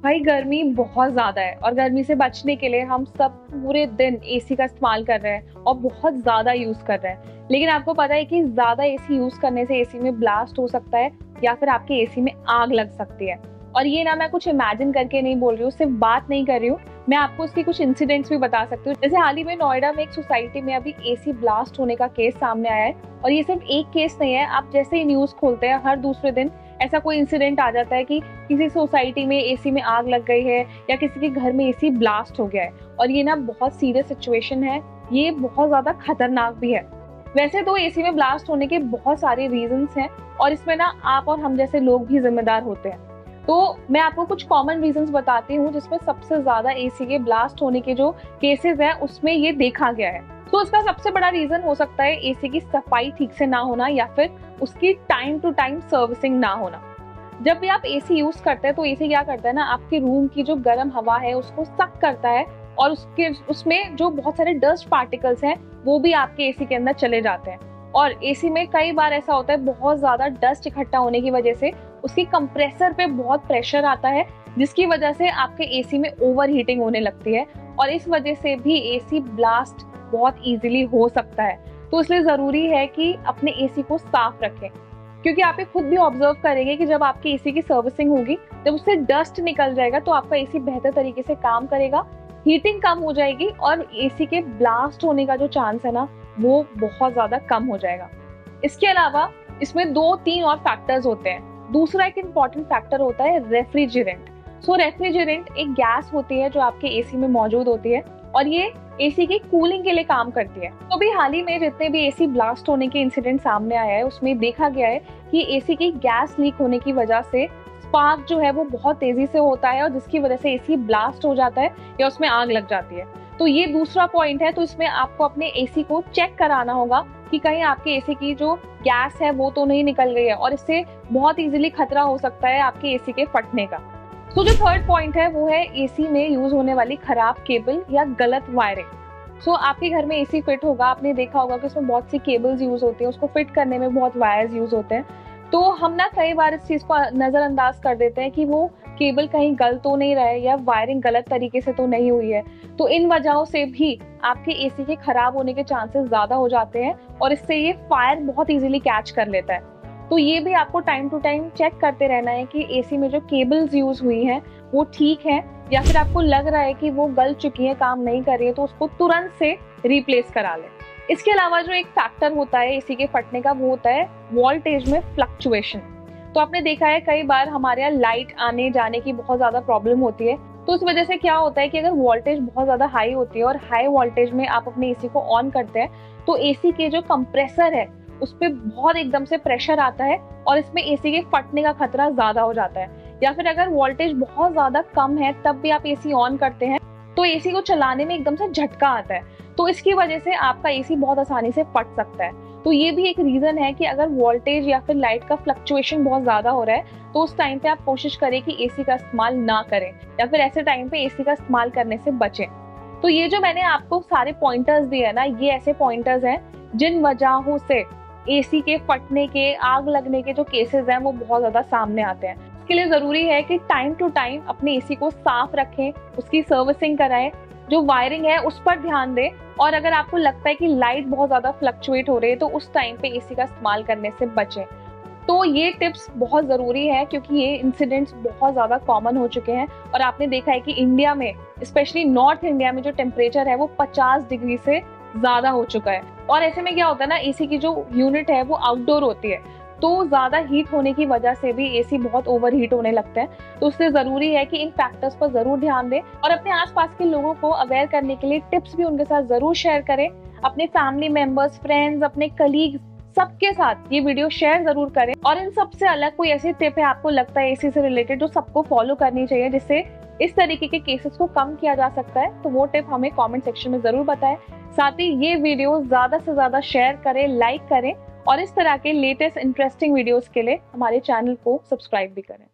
भाई गर्मी बहुत ज़्यादा है और गर्मी से बचने के लिए हम सब पूरे दिन एसी का इस्तेमाल कर रहे हैं और बहुत ज़्यादा यूज़ कर रहे हैं। लेकिन आपको पता है कि ज़्यादा एसी यूज़ करने से एसी में ब्लास्ट हो सकता है या फिर आपके एसी में आग लग सकती है। और ये ना मैं कुछ इमेजिन करके नहीं बोल रही हूँ, सिर्फ बात नहीं कर रही हूँ, मैं आपको उसकी कुछ इंसिडेंट्स भी बता सकती हूँ। जैसे हाल ही में नोएडा में एक सोसाइटी में अभी एसी ब्लास्ट होने का केस सामने आया है। और ये सिर्फ एक केस नहीं है, आप जैसे ही न्यूज़ खोलते हैं हर दूसरे दिन ऐसा कोई इंसिडेंट आ जाता है कि किसी सोसाइटी में एसी में आग लग गई है या किसी के घर में एसी ब्लास्ट हो गया है। और ये ना बहुत सीरियस सिचुएशन है, ये बहुत ज़्यादा खतरनाक भी है। वैसे तो एसी में ब्लास्ट होने के बहुत सारे रीजंस हैं और इसमें ना आप और हम जैसे लोग भी जिम्मेदार होते हैं। तो मैं आपको कुछ कॉमन रीजंस बताती हूँ जिसमें सबसे ज़्यादा एसी के ब्लास्ट होने के जो केसेस हैं उसमें ये देखा गया है। तो उसका सबसे बड़ा रीजन हो सकता है एसी की सफाई ठीक से ना होना या फिर उसकी टाइम टू टाइम सर्विसिंग ना होना। जब भी आप एसी यूज करते हैं तो एसी क्या करता है ना, आपके रूम की जो गर्म हवा है उसको सक करता है और उसमें जो बहुत सारे डस्ट पार्टिकल्स हैं वो भी आपके एसी के अंदर चले जाते हैं। और एसी में कई बार ऐसा होता है बहुत ज्यादा डस्ट इकट्ठा होने की वजह से उसकी कंप्रेसर पे बहुत प्रेशर आता है, जिसकी वजह से आपके एसी में ओवर हीटिंग होने लगती है और इस वजह से भी एसी ब्लास्ट बहुत इजीली हो सकता है। तो इसलिए जरूरी है कि अपने एसी को साफ रखें, क्योंकि आप ये खुद भी ऑब्जर्व करेंगे कि जब आपकी एसी की सर्विसिंग होगी, जब उससे डस्ट निकल जाएगा तो आपका एसी बेहतर तरीके से काम करेगा, हीटिंग कम हो जाएगी और एसी के ब्लास्ट होने का जो चांस है ना वो बहुत ज्यादा कम हो जाएगा। इसके अलावा इसमें 2-3 और फैक्टर्स होते हैं। दूसरा एक इम्पॉर्टेंट फैक्टर होता है रेफ्रिजरेंट। रेफ्रिजरेंट एक गैस होती है जो आपके एसी में मौजूद होती है और ये एसी की कूलिंग के लिए काम करती है। तो भी हाल ही में जितने भी एसी ब्लास्ट होने के इंसिडेंट सामने आया है उसमें देखा गया है कि एसी की गैस लीक होने की वजह से स्पार्क जो है वो बहुत तेजी से होता है और जिसकी वजह से एसी ब्लास्ट हो जाता है या उसमें आग लग जाती है। तो ये दूसरा पॉइंट है। तो इसमें आपको अपने एसी को चेक कराना होगा कि कहीं आपके एसी की जो गैस है वो तो नहीं निकल गई है और इससे बहुत इजीली खतरा हो सकता है आपके एसी के फटने का। तो जो थर्ड पॉइंट है वो है एसी में यूज होने वाली खराब केबल या गलत वायरिंग। आपके घर में एसी फिट होगा, आपने देखा होगा कि उसमें बहुत सी केबल्स यूज होती हैं, उसको फिट करने में बहुत वायर्स यूज होते हैं। तो हम ना कई बार इस चीज को नजरअंदाज कर देते हैं कि वो केबल कहीं गल तो नहीं रहा है या वायरिंग गलत तरीके से तो नहीं हुई है। तो इन वजहों से भी आपके एसी के खराब होने के चांसेस ज्यादा हो जाते हैं और इससे ये फायर बहुत इजीली कैच कर लेता है। तो ये भी आपको टाइम टू टाइम चेक करते रहना है कि एसी में जो केबल्स यूज हुई हैं वो ठीक है या फिर आपको लग रहा है कि वो गल चुकी है, काम नहीं कर रही है, तो उसको तुरंत से रिप्लेस करा लें। इसके अलावा जो एक फैक्टर होता है एसी के फटने का वो होता है वोल्टेज में फ्लक्चुएशन। तो आपने देखा है कई बार हमारे यहाँ लाइट आने जाने की बहुत ज्यादा प्रॉब्लम होती है। तो उस वजह से क्या होता है कि अगर वोल्टेज बहुत ज्यादा हाई होती है और हाई वोल्टेज में आप अपने एसी को ऑन करते हैं तो एसी के जो कंप्रेसर है उस पर बहुत एकदम से प्रेशर आता है और इसमें एसी के फटने का खतरा ज्यादा हो जाता है। या फिर अगर वोल्टेज बहुत ज्यादा कम है तब भी आप एसी ऑन करते हैं तो एसी को चलाने में एकदम से झटका आता है, तो इसकी वजह से आपका एसी बहुत आसानी से फट सकता है। तो ये भी एक रीजन है कि अगर वोल्टेज या फिर लाइट का फ्लक्चुएशन बहुत ज्यादा हो रहा है तो उस टाइम पे आप कोशिश करें कि एसी का इस्तेमाल ना करें या फिर ऐसे टाइम पे एसी का इस्तेमाल करने से बचें। तो ये जो मैंने आपको सारे पॉइंटर्स दिए है ना, ये ऐसे पॉइंटर्स हैं जिन वजहों से एसी के फटने के, आग लगने के जो केसेस हैं वो बहुत ज्यादा सामने आते हैं। इसके लिए जरूरी है कि टाइम टू टाइम अपने एसी को साफ रखें, उसकी सर्विसिंग कराएं, जो वायरिंग है उस पर ध्यान दें और अगर आपको लगता है कि लाइट बहुत ज्यादा फ्लक्चुएट हो रही है तो उस टाइम पे एसी का इस्तेमाल करने से बचें। तो ये टिप्स बहुत जरूरी है क्योंकि ये इंसिडेंट्स बहुत ज्यादा कॉमन हो चुके हैं और आपने देखा है कि इंडिया में, स्पेशली नॉर्थ इंडिया में जो टेम्परेचर है वो 50 डिग्री से ज्यादा हो चुका है। और ऐसे में क्या होता है ना, एसी की जो यूनिट है वो आउटडोर होती है तो ज्यादा हीट होने की वजह से भी एसी बहुत ओवर हीट होने लगते हैं। तो उससे जरूरी है कि इन फैक्टर्स पर जरूर ध्यान दें और अपने आसपास के लोगों को अवेयर करने के लिए टिप्स भी उनके साथ जरूर शेयर करें। अपने फैमिली मेंबर्स, फ्रेंड्स, अपने कलीग्स, सबके साथ ये वीडियो शेयर जरूर करें। और इन सबसे अलग कोई ऐसी टिप है आपको लगता है एसी से रिलेटेड जो सबको फॉलो करनी चाहिए जिससे इस तरीके के केसेस को कम किया जा सकता है, तो वो टिप हमें कमेंट सेक्शन में जरूर बताएं। साथ ही ये वीडियो ज्यादा से ज्यादा शेयर करें, लाइक करें और इस तरह के लेटेस्ट इंटरेस्टिंग वीडियोस के लिए हमारे चैनल को सब्सक्राइब भी करें।